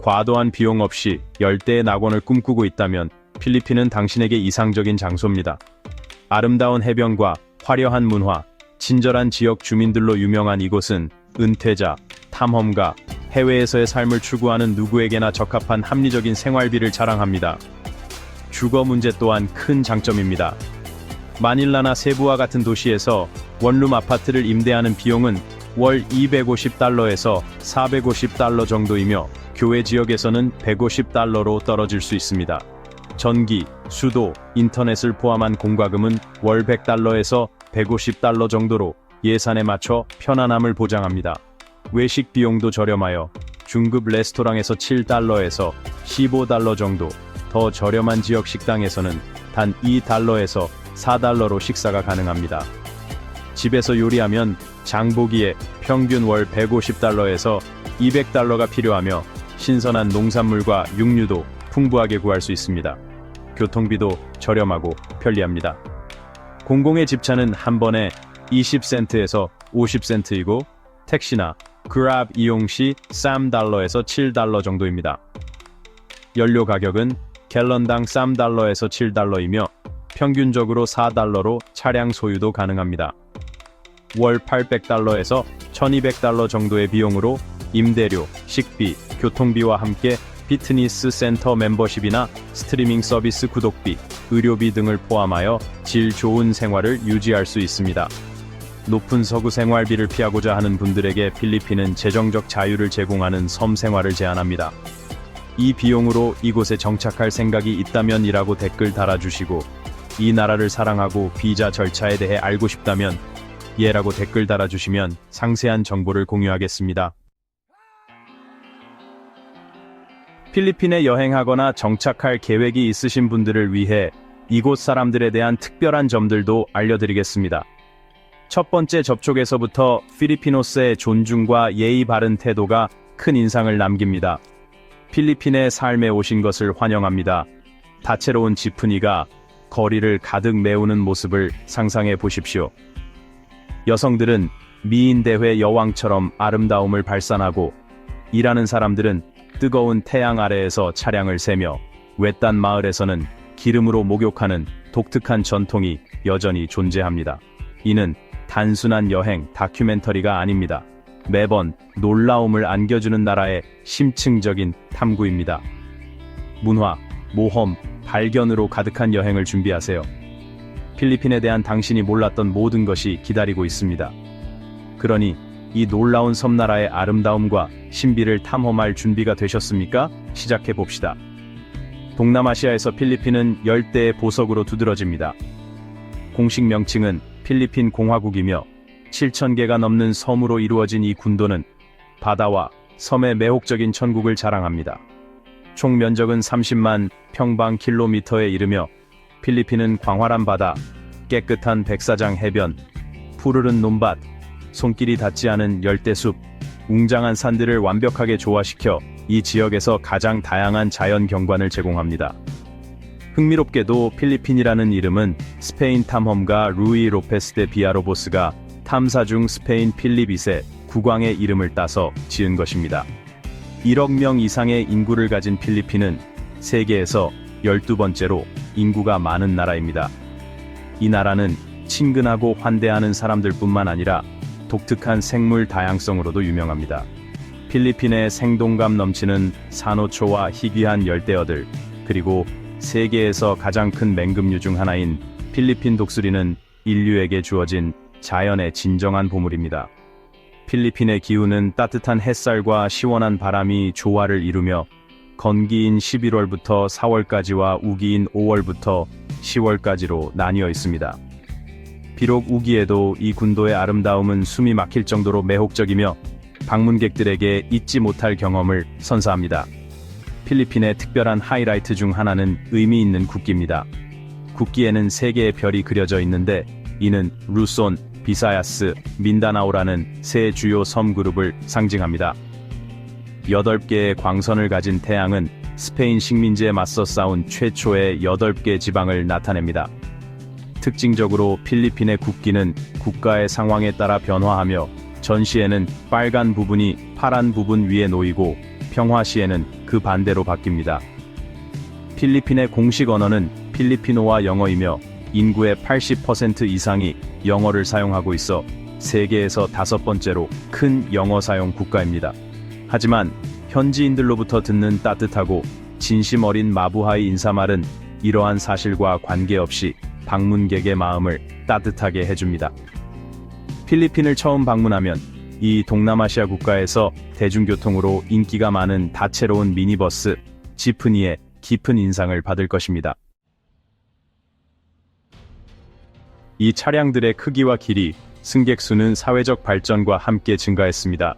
과도한 비용 없이 열대의 낙원을 꿈꾸고 있다면 필리핀은 당신에게 이상적인 장소입니다. 아름다운 해변과 화려한 문화, 친절한 지역 주민들로 유명한 이곳은 은퇴자, 탐험가, 해외에서의 삶을 추구하는 누구에게나 적합한 합리적인 생활비를 자랑합니다. 주거 문제 또한 큰 장점입니다. 마닐라나 세부와 같은 도시에서 원룸 아파트를 임대하는 비용은 월 $250에서 $450 정도이며 교외 지역에서는 $150로 떨어질 수 있습니다. 전기, 수도, 인터넷을 포함한 공과금은 월 $100에서 $150 정도로 예산에 맞춰 편안함을 보장합니다. 외식 비용도 저렴하여 중급 레스토랑에서 $7에서 $15 정도, 더 저렴한 지역 식당에서는 단 $2에서 $4로 식사가 가능합니다. 집에서 요리하면 장보기에 평균 월 $150에서 $200가 필요하며 신선한 농산물과 육류도 풍부하게 구할 수 있습니다. 교통비도 저렴하고 편리합니다. 공공의 집차는 한 번에 20센트에서 50센트이고 택시나 그랩 이용 시 $3에서 $7 정도입니다. 연료 가격은 갤런당 $3에서 $7이며 평균적으로 $4로 차량 소유도 가능합니다. 월 $800에서 $1200 정도의 비용으로 임대료, 식비, 교통비와 함께 피트니스 센터 멤버십이나 스트리밍 서비스 구독비, 의료비 등을 포함하여 질 좋은 생활을 유지할 수 있습니다. 높은 서구 생활비를 피하고자 하는 분들에게 필리핀은 재정적 자유를 제공하는 섬 생활을 제안합니다. 이 비용으로 이곳에 정착할 생각이 있다면 이라고 댓글 달아주시고, 이 나라를 사랑하고 비자 절차에 대해 알고 싶다면 예라고 댓글 달아주시면 상세한 정보를 공유하겠습니다. 필리핀에 여행하거나 정착할 계획이 있으신 분들을 위해 이곳 사람들에 대한 특별한 점들도 알려드리겠습니다. 첫 번째 접촉에서부터 필리피노스의 존중과 예의 바른 태도가 큰 인상을 남깁니다. 필리핀의 삶에 오신 것을 환영합니다. 다채로운 지프니가 거리를 가득 메우는 모습을 상상해 보십시오. 여성들은 미인대회 여왕처럼 아름다움을 발산하고, 일하는 사람들은 뜨거운 태양 아래에서 차량을 세며, 외딴 마을에서는 기름으로 목욕하는 독특한 전통이 여전히 존재합니다. 이는 단순한 여행 다큐멘터리가 아닙니다. 매번 놀라움을 안겨주는 나라의 심층적인 탐구입니다. 문화, 모험, 발견으로 가득한 여행을 준비하세요. 필리핀에 대한 당신이 몰랐던 모든 것이 기다리고 있습니다. 그러니 이 놀라운 섬나라의 아름다움과 신비를 탐험할 준비가 되셨습니까? 시작해 봅시다. 동남아시아에서 필리핀은 열대의 보석으로 두드러집니다. 공식 명칭은 필리핀 공화국이며 7,000개가 넘는 섬으로 이루어진 이 군도는 바다와 섬의 매혹적인 천국을 자랑합니다. 총 면적은 30만 평방킬로미터에 이르며 필리핀은 광활한 바다, 깨끗한 백사장 해변, 푸르른 논밭, 손길이 닿지 않은 열대숲, 웅장한 산들을 완벽하게 조화시켜 이 지역에서 가장 다양한 자연 경관을 제공합니다. 흥미롭게도 필리핀이라는 이름은 스페인 탐험가 루이 로페스 데 비아로보스가 탐사 중 스페인 필리빗의 국왕의 이름을 따서 지은 것입니다. 1억 명 이상의 인구를 가진 필리핀은 세계에서 12번째로 인구가 많은 나라입니다. 이 나라는 친근하고 환대하는 사람들뿐만 아니라 독특한 생물 다양성으로도 유명합니다. 필리핀의 생동감 넘치는 산호초와 희귀한 열대어들, 그리고 세계에서 가장 큰 맹금류 중 하나인 필리핀 독수리는 인류에게 주어진 자연의 진정한 보물입니다. 필리핀의 기후는 따뜻한 햇살과 시원한 바람이 조화를 이루며 건기인 11월부터 4월까지와 우기인 5월부터 10월까지로 나뉘어 있습니다. 비록 우기에도 이 군도의 아름다움은 숨이 막힐 정도로 매혹적이며 방문객들에게 잊지 못할 경험을 선사합니다. 필리핀의 특별한 하이라이트 중 하나는 의미 있는 국기입니다. 국기에는 3개의 별이 그려져 있는데, 이는 루손, 비사야스, 민다나오라는 세 주요 섬 그룹을 상징합니다. 8개의 광선을 가진 태양은 스페인 식민지에 맞서 싸운 최초의 8개 지방을 나타냅니다. 특징적으로 필리핀의 국기는 국가의 상황에 따라 변화하며, 전시에는 빨간 부분이 파란 부분 위에 놓이고 평화 시에는 그 그 반대로 바뀝니다. 필리핀의 공식 언어는 필리핀어와 영어이며 인구의 80% 이상이 영어를 사용하고 있어 세계에서 5번째로 큰 영어 사용 국가입니다. 하지만 현지인들로부터 듣는 따뜻하고 진심 어린 마부하이 인사말은 이러한 사실과 관계없이 방문객의 마음을 따뜻하게 해줍니다. 필리핀을 처음 방문하면 이 동남아시아 국가에서 대중교통으로 인기가 많은 다채로운 미니버스, 지프니에 깊은 인상을 받을 것입니다. 이 차량들의 크기와 길이, 승객 수는 사회적 발전과 함께 증가했습니다.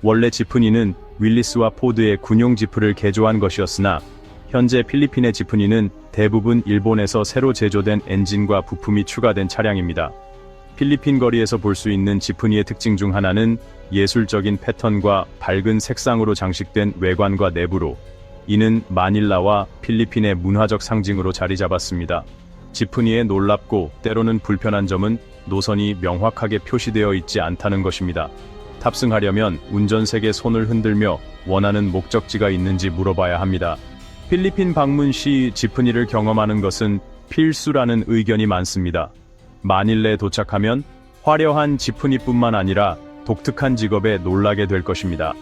원래 지프니는 윌리스와 포드의 군용 지프를 개조한 것이었으나 현재 필리핀의 지프니는 대부분 일본에서 새로 제조된 엔진과 부품이 추가된 차량입니다. 필리핀 거리에서 볼 수 있는 지프니의 특징 중 하나는 예술적인 패턴과 밝은 색상으로 장식된 외관과 내부로, 이는 마닐라와 필리핀의 문화적 상징으로 자리 잡았습니다. 지프니의 놀랍고 때로는 불편한 점은 노선이 명확하게 표시되어 있지 않다는 것입니다. 탑승하려면 운전석에 손을 흔들며 원하는 목적지가 있는지 물어봐야 합니다. 필리핀 방문 시 지프니를 경험하는 것은 필수라는 의견이 많습니다. 마닐레에 도착하면 화려한 지프니뿐만 아니라 독특한 직업에 놀라게 될 것입니다.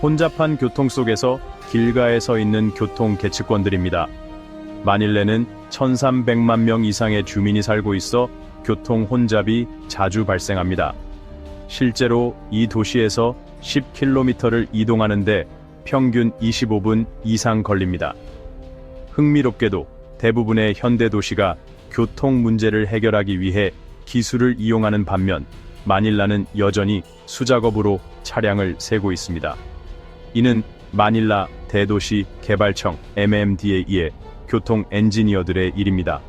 혼잡한 교통 속에서 길가에 서 있는 교통 계층권들입니다. 마닐레는 1300만 명 이상의 주민이 살고 있어 교통 혼잡이 자주 발생합니다. 실제로 이 도시에서 10km를 이동하는데 평균 25분 이상 걸립니다. 흥미롭게도 대부분의 현대 도시가 교통 문제를 해결하기 위해 기술을 이용하는 반면 마닐라는 여전히 수작업으로 차량을 세고 있습니다. 이는 마닐라 대도시 개발청 MMDA의 교통 엔지니어들의 일입니다.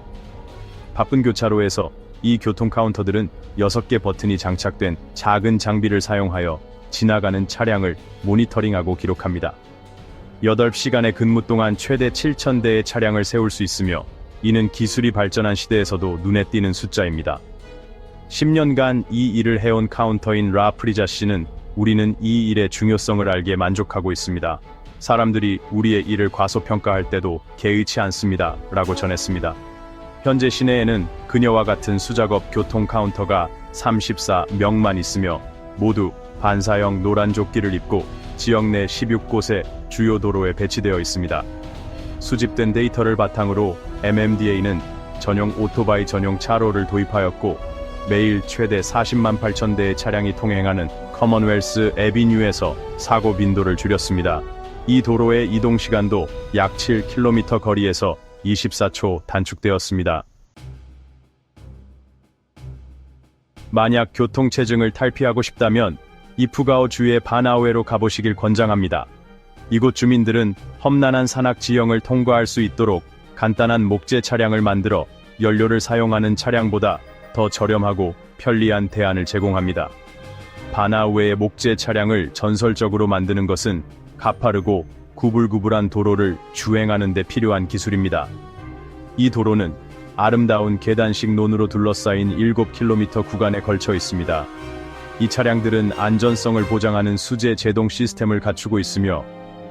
바쁜 교차로에서 이 교통 카운터들은 6개 버튼이 장착된 작은 장비를 사용하여 지나가는 차량을 모니터링하고 기록합니다. 8시간의 근무 동안 최대 7,000대의 차량을 세울 수 있으며 이는 기술이 발전한 시대에서도 눈에 띄는 숫자입니다. 10년간 이 일을 해온 카운터인 라 프리자 씨는 우리는 이 일의 중요성을 알게 만족하고 있습니다. 사람들이 우리의 일을 과소평가할 때도 개의치 않습니다. 라고 전했습니다. 현재 시내에는 그녀와 같은 수작업 교통 카운터가 34명만 있으며 모두 반사형 노란 조끼를 입고 지역 내 16곳의 주요 도로에 배치되어 있습니다. 수집된 데이터를 바탕으로 MMDA는 전용 오토바이 전용 차로를 도입하였고 매일 최대 40만 8천 대의 차량이 통행하는 커먼웰스 애비뉴에서 사고 빈도를 줄였습니다. 이 도로의 이동 시간도 약 7km 거리에서 24초 단축되었습니다. 만약 교통체증을 탈피하고 싶다면 이푸가오 주의 바나우에로 가보시길 권장합니다. 이곳 주민들은 험난한 산악 지형을 통과할 수 있도록 간단한 목재 차량을 만들어 연료를 사용하는 차량보다 더 저렴하고 편리한 대안을 제공합니다. 바나우에의 목재 차량을 전설적으로 만드는 것은 가파르고 구불구불한 도로를 주행하는 데 필요한 기술입니다. 이 도로는 아름다운 계단식 논으로 둘러싸인 7km 구간에 걸쳐 있습니다. 이 차량들은 안전성을 보장하는 수제 제동 시스템을 갖추고 있으며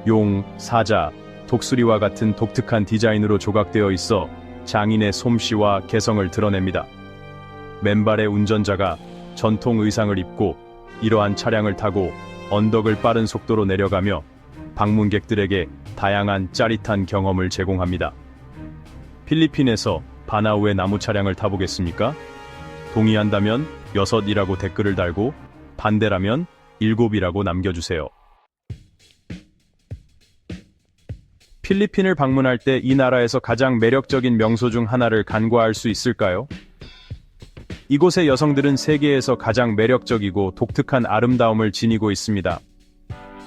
용, 사자, 독수리와 같은 독특한 디자인으로 조각되어 있어 장인의 솜씨와 개성을 드러냅니다. 맨발의 운전자가 전통 의상을 입고 이러한 차량을 타고 언덕을 빠른 속도로 내려가며 방문객들에게 다양한 짜릿한 경험을 제공합니다. 필리핀에서 바나우의 나무 차량을 타보겠습니까? 동의한다면 6이라고 댓글을 달고 반대라면 7이라고 남겨주세요. 필리핀을 방문할 때 이 나라에서 가장 매력적인 명소 중 하나를 간과할 수 있을까요? 이곳의 여성들은 세계에서 가장 매력적이고 독특한 아름다움을 지니고 있습니다.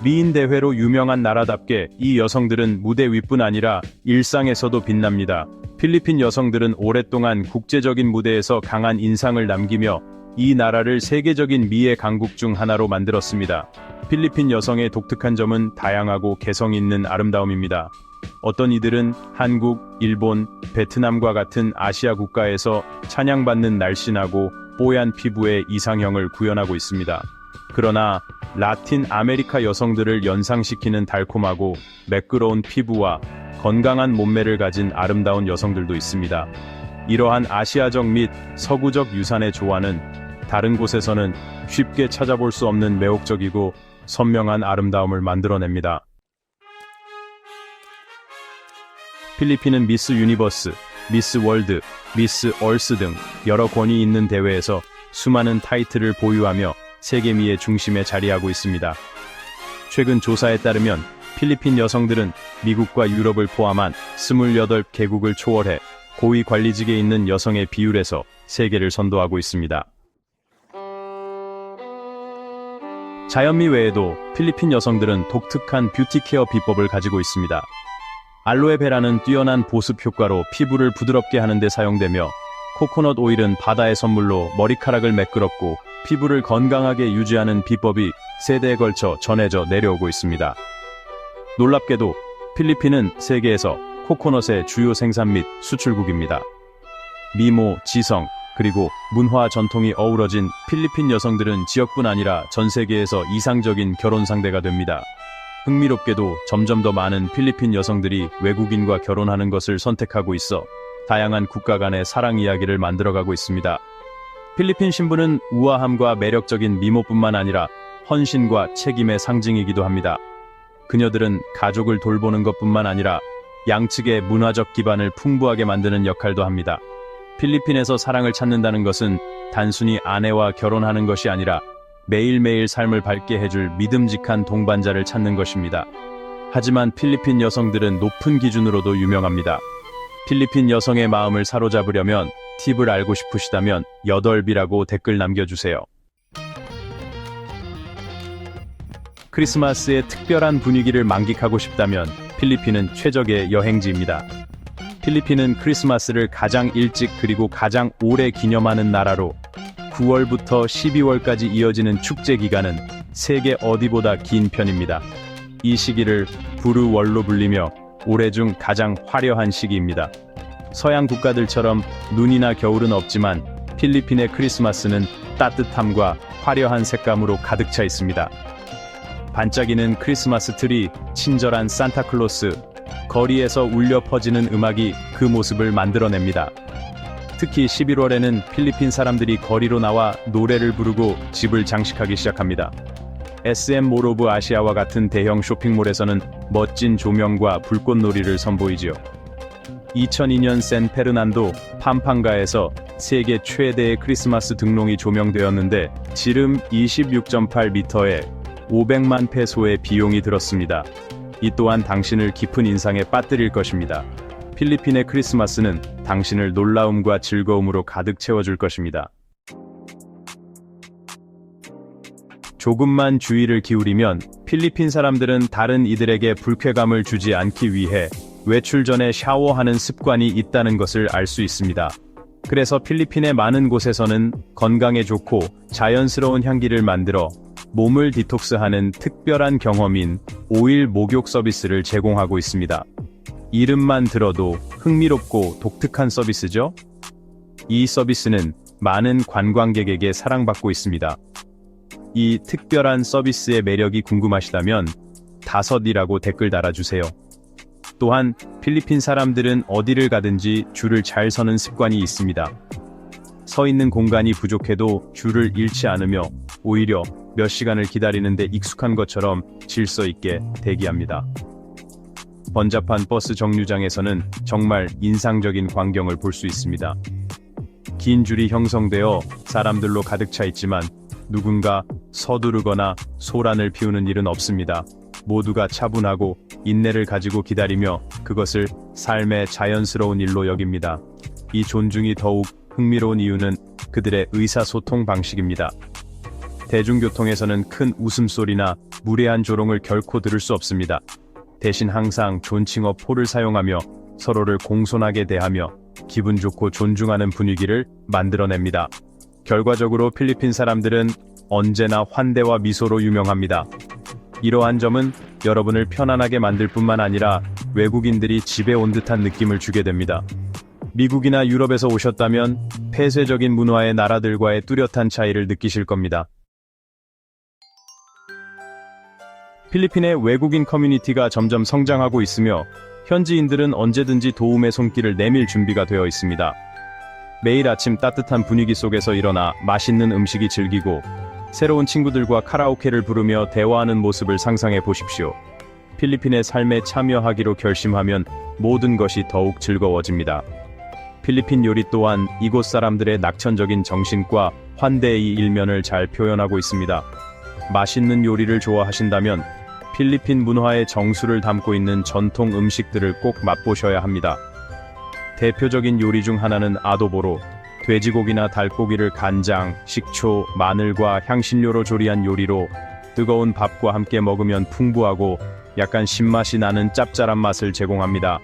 미인 대회로 유명한 나라답게 이 여성들은 무대 위뿐 아니라 일상에서도 빛납니다. 필리핀 여성들은 오랫동안 국제적인 무대에서 강한 인상을 남기며 이 나라를 세계적인 미의 강국 중 하나로 만들었습니다. 필리핀 여성의 독특한 점은 다양하고 개성 있는 아름다움입니다. 어떤 이들은 한국, 일본, 베트남과 같은 아시아 국가에서 찬양받는 날씬하고 뽀얀 피부의 이상형을 구현하고 있습니다. 그러나 라틴 아메리카 여성들을 연상시키는 달콤하고 매끄러운 피부와 건강한 몸매를 가진 아름다운 여성들도 있습니다. 이러한 아시아적 및 서구적 유산의 조화는 다른 곳에서는 쉽게 찾아볼 수 없는 매혹적이고 선명한 아름다움을 만들어냅니다. 필리핀은 미스 유니버스, 미스 월드, 미스 얼스 등 여러 권위 있는 대회에서 수많은 타이틀을 보유하며 세계미의 중심에 자리하고 있습니다. 최근 조사에 따르면 필리핀 여성들은 미국과 유럽을 포함한 28개국을 초월해 고위 관리직에 있는 여성의 비율에서 세계를 선도하고 있습니다. 자연미 외에도 필리핀 여성들은 독특한 뷰티 케어 비법을 가지고 있습니다. 알로에베라는 뛰어난 보습 효과로 피부를 부드럽게 하는 데 사용되며, 코코넛 오일은 바다의 선물로 머리카락을 매끄럽고 피부를 건강하게 유지하는 비법이 세대에 걸쳐 전해져 내려오고 있습니다. 놀랍게도 필리핀은 세계에서 코코넛의 주요 생산 및 수출국입니다. 미모, 지성, 그리고 문화 전통이 어우러진 필리핀 여성들은 지역뿐 아니라 전 세계에서 이상적인 결혼 상대가 됩니다. 흥미롭게도 점점 더 많은 필리핀 여성들이 외국인과 결혼하는 것을 선택하고 있어 다양한 국가 간의 사랑 이야기를 만들어가고 있습니다. 필리핀 신부는 우아함과 매력적인 미모뿐만 아니라 헌신과 책임의 상징이기도 합니다. 그녀들은 가족을 돌보는 것뿐만 아니라 양측의 문화적 기반을 풍부하게 만드는 역할도 합니다. 필리핀에서 사랑을 찾는다는 것은 단순히 아내와 결혼하는 것이 아니라 매일매일 삶을 밝게 해줄 믿음직한 동반자를 찾는 것입니다. 하지만 필리핀 여성들은 높은 기준으로도 유명합니다. 필리핀 여성의 마음을 사로잡으려면 팁을 알고 싶으시다면 8비라고 댓글 남겨주세요. 크리스마스의 특별한 분위기를 만끽하고 싶다면 필리핀은 최적의 여행지입니다. 필리핀은 크리스마스를 가장 일찍 그리고 가장 오래 기념하는 나라로 9월부터 12월까지 이어지는 축제 기간은 세계 어디보다 긴 편입니다. 이 시기를 부르월로 불리며 올해 중 가장 화려한 시기입니다. 서양 국가들처럼 눈이나 겨울은 없지만 필리핀의 크리스마스는 따뜻함과 화려한 색감으로 가득 차 있습니다. 반짝이는 크리스마스 트리, 친절한 산타클로스, 거리에서 울려 퍼지는 음악이 그 모습을 만들어냅니다. 특히 11월에는 필리핀 사람들이 거리로 나와 노래를 부르고 집을 장식하기 시작합니다. SM 몰 오브 아시아와 같은 대형 쇼핑몰에서는 멋진 조명과 불꽃놀이를 선보이지요. 2002년 샌페르난도 팜팡가에서 세계 최대의 크리스마스 등롱이 조명되었는데 지름 26.8m에 500만 페소의 비용이 들었습니다. 이 또한 당신을 깊은 인상에 빠뜨릴 것입니다. 필리핀의 크리스마스는 당신을 놀라움과 즐거움으로 가득 채워줄 것입니다. 조금만 주의를 기울이면 필리핀 사람들은 다른 이들에게 불쾌감을 주지 않기 위해 외출 전에 샤워하는 습관이 있다는 것을 알 수 있습니다. 그래서 필리핀의 많은 곳에서는 건강에 좋고 자연스러운 향기를 만들어 몸을 디톡스하는 특별한 경험인 오일 목욕 서비스를 제공하고 있습니다. 이름만 들어도 흥미롭고 독특한 서비스죠? 이 서비스는 많은 관광객에게 사랑받고 있습니다. 이 특별한 서비스의 매력이 궁금하시다면 5이라고 댓글 달아주세요. 또한 필리핀 사람들은 어디를 가든지 줄을 잘 서는 습관이 있습니다. 서 있는 공간이 부족해도 줄을 잃지 않으며 오히려 몇 시간을 기다리는데 익숙한 것처럼 질서 있게 대기합니다. 번잡한 버스 정류장에서는 정말 인상적인 광경을 볼 수 있습니다. 긴 줄이 형성되어 사람들로 가득 차 있지만 누군가 서두르거나 소란을 피우는 일은 없습니다. 모두가 차분하고 인내를 가지고 기다리며 그것을 삶의 자연스러운 일로 여깁니다. 이 존중이 더욱 흥미로운 이유는 그들의 의사소통 방식입니다. 대중교통에서는 큰 웃음소리나 무례한 조롱을 결코 들을 수 없습니다. 대신 항상 존칭어 포를 사용하며 서로를 공손하게 대하며 기분 좋고 존중하는 분위기를 만들어냅니다. 결과적으로 필리핀 사람들은 언제나 환대와 미소로 유명합니다. 이러한 점은 여러분을 편안하게 만들 뿐만 아니라 외국인들이 집에 온 듯한 느낌을 주게 됩니다. 미국이나 유럽에서 오셨다면 폐쇄적인 문화의 나라들과의 뚜렷한 차이를 느끼실 겁니다. 필리핀의 외국인 커뮤니티가 점점 성장하고 있으며 현지인들은 언제든지 도움의 손길을 내밀 준비가 되어 있습니다. 매일 아침 따뜻한 분위기 속에서 일어나 맛있는 음식이 즐기고 새로운 친구들과 카라오케를 부르며 대화하는 모습을 상상해 보십시오. 필리핀의 삶에 참여하기로 결심하면 모든 것이 더욱 즐거워집니다. 필리핀 요리 또한 이곳 사람들의 낙천적인 정신과 환대의 일면을 잘 표현하고 있습니다. 맛있는 요리를 좋아하신다면 필리핀 문화의 정수를 담고 있는 전통 음식들을 꼭 맛보셔야 합니다. 대표적인 요리 중 하나는 아도보로, 돼지고기나 닭고기를 간장, 식초, 마늘과 향신료로 조리한 요리로 뜨거운 밥과 함께 먹으면 풍부하고 약간 신맛이 나는 짭짤한 맛을 제공합니다.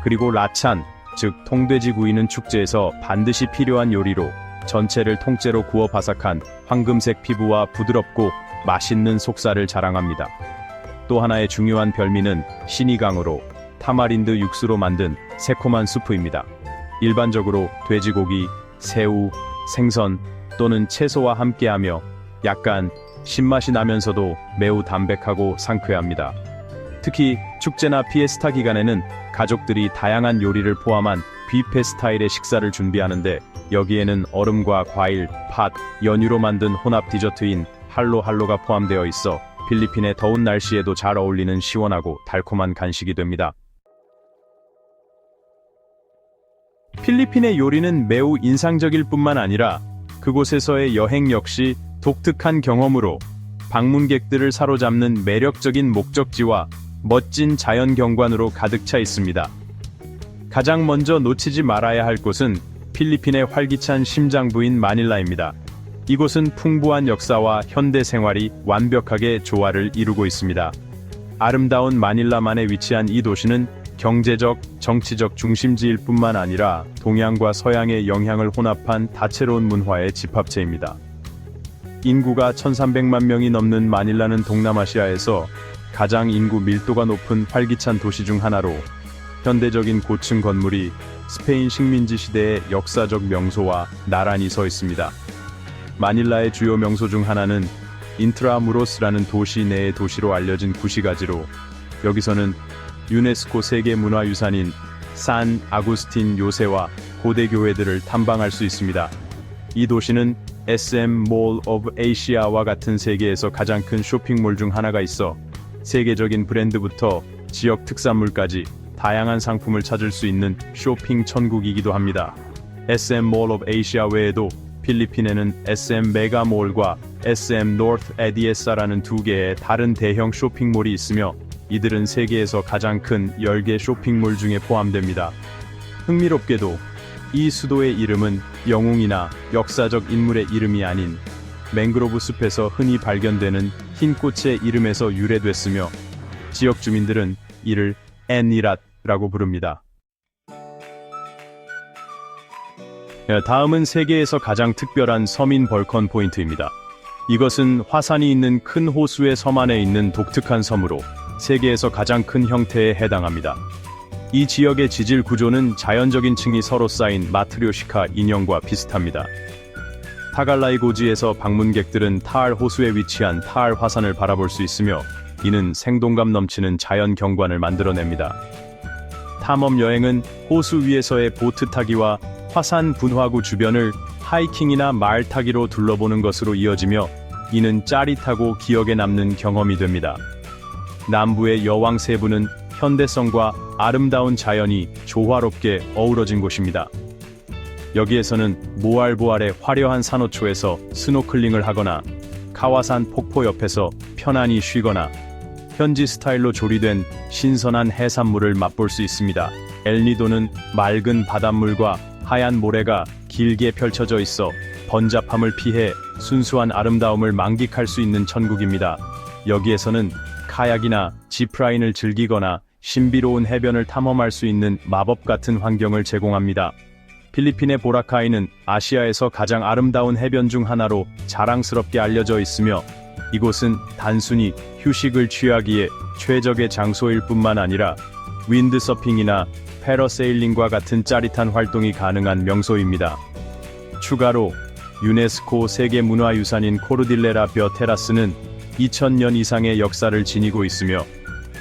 그리고 라찬, 즉 통돼지 구이는 축제에서 반드시 필요한 요리로 전체를 통째로 구워 바삭한 황금색 피부와 부드럽고 맛있는 속살을 자랑합니다. 또 하나의 중요한 별미는 시니강으로 타마린드 육수로 만든 새콤한 수프입니다. 일반적으로 돼지고기, 새우, 생선 또는 채소와 함께하며 약간 신맛이 나면서도 매우 담백하고 상쾌합니다. 특히 축제나 피에스타 기간에는 가족들이 다양한 요리를 포함한 뷔페 스타일의 식사를 준비하는데 여기에는 얼음과 과일, 팥, 연유로 만든 혼합 디저트인 할로할로가 포함되어 있어 필리핀의 더운 날씨에도 잘 어울리는 시원하고 달콤한 간식이 됩니다. 필리핀의 요리는 매우 인상적일 뿐만 아니라 그곳에서의 여행 역시 독특한 경험으로 방문객들을 사로잡는 매력적인 목적지와 멋진 자연 경관으로 가득 차 있습니다. 가장 먼저 놓치지 말아야 할 곳은 필리핀의 활기찬 심장부인 마닐라입니다. 이곳은 풍부한 역사와 현대 생활이 완벽하게 조화를 이루고 있습니다. 아름다운 마닐라만에 위치한 이 도시는 경제적, 정치적 중심지일 뿐만 아니라 동양과 서양의 영향을 혼합한 다채로운 문화의 집합체입니다. 인구가 1300만 명이 넘는 마닐라는 동남아시아에서 가장 인구 밀도가 높은 활기찬 도시 중 하나로 현대적인 고층 건물이 스페인 식민지 시대의 역사적 명소와 나란히 서 있습니다. 마닐라의 주요 명소 중 하나는 인트라무로스라는 도시 내의 도시로 알려진 구시가지로 여기서는 유네스코 세계문화유산인 산 아구스틴 요새와 고대 교회들을 탐방할 수 있습니다. 이 도시는 SM Mall of Asia와 같은 세계에서 가장 큰 쇼핑몰 중 하나가 있어 세계적인 브랜드부터 지역 특산물까지 다양한 상품을 찾을 수 있는 쇼핑 천국이기도 합니다. SM Mall of Asia 외에도 필리핀에는 SM 메가몰과 SM North Ediessa라는 두 개의 다른 대형 쇼핑몰이 있으며 이들은 세계에서 가장 큰 10개 쇼핑몰 중에 포함됩니다. 흥미롭게도 이 수도의 이름은 영웅이나 역사적 인물의 이름이 아닌 맹그로브 숲에서 흔히 발견되는 흰 꽃의 이름에서 유래됐으며 지역 주민들은 이를 엔이랏라고 부릅니다. 다음은 세계에서 가장 특별한 서민 벌컨 포인트입니다. 이것은 화산이 있는 큰 호수의 섬 안에 있는 독특한 섬으로 세계에서 가장 큰 형태에 해당합니다. 이 지역의 지질 구조는 자연적인 층이 서로 쌓인 마트료시카 인형과 비슷합니다. 타갈라이고지에서 방문객들은 타알 호수에 위치한 타알 화산을 바라볼 수 있으며 이는 생동감 넘치는 자연 경관을 만들어냅니다. 탐험 여행은 호수 위에서의 보트 타기와 화산 분화구 주변을 하이킹이나 말 타기로 둘러보는 것으로 이어지며 이는 짜릿하고 기억에 남는 경험이 됩니다. 남부의 여왕 세부는 현대성과 아름다운 자연이 조화롭게 어우러진 곳입니다. 여기에서는 모알보알의 화려한 산호초에서 스노클링을 하거나 카와산 폭포 옆에서 편안히 쉬거나 현지 스타일로 조리된 신선한 해산물을 맛볼 수 있습니다. 엘니도는 맑은 바닷물과 하얀 모래가 길게 펼쳐져 있어 번잡함을 피해 순수한 아름다움을 만끽할 수 있는 천국입니다. 여기에서는 카약이나 지프라인을 즐기거나 신비로운 해변을 탐험할 수 있는 마법 같은 환경을 제공합니다. 필리핀의 보라카이는 아시아에서 가장 아름다운 해변 중 하나로 자랑스럽게 알려져 있으며 이곳은 단순히 휴식을 취하기에 최적의 장소일 뿐만 아니라 윈드서핑이나 패러세일링과 같은 짜릿한 활동이 가능한 명소입니다. 추가로 유네스코 세계문화유산인 코르딜레라 벼 테라스는 2000년 이상의 역사를 지니고 있으며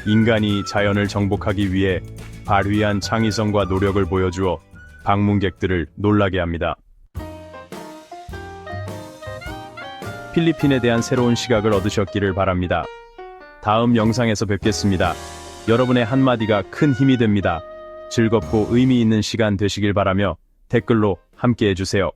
인간이 자연을 정복하기 위해 발휘한 창의성과 노력을 보여주어 방문객들을 놀라게 합니다. 필리핀에 대한 새로운 시각을 얻으셨기를 바랍니다. 다음 영상에서 뵙겠습니다. 여러분의 한마디가 큰 힘이 됩니다. 즐겁고 의미 있는 시간 되시길 바라며 댓글로 함께 해주세요.